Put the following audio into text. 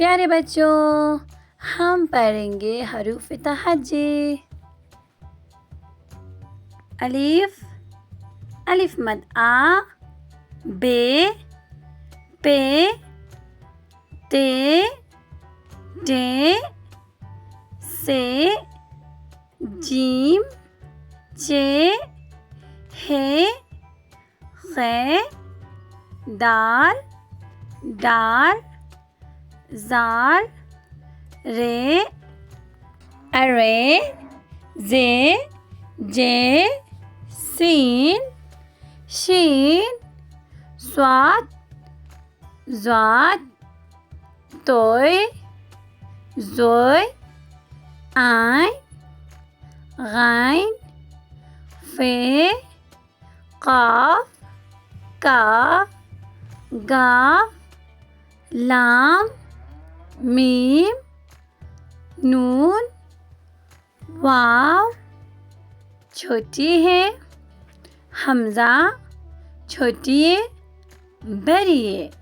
प्यारे बच्चों, हम पढ़ेंगे हरूफ तहज्जी। अलिफ, अलिफ मद आ, बे, पे, ते, टे, से, जीम, चे, हे, खे, दाल, डाल, ज़ाल, रे, अरे, जे, जे, सीन, शीन, स्वाद, ज़ाद, तोय, ज़ोय, आइन, गाइन, फे, काफ, काफ, गाफ, लाम, मीम, नून, वाव, छोटी है, हमज़ा, छोटी है, बड़ी है।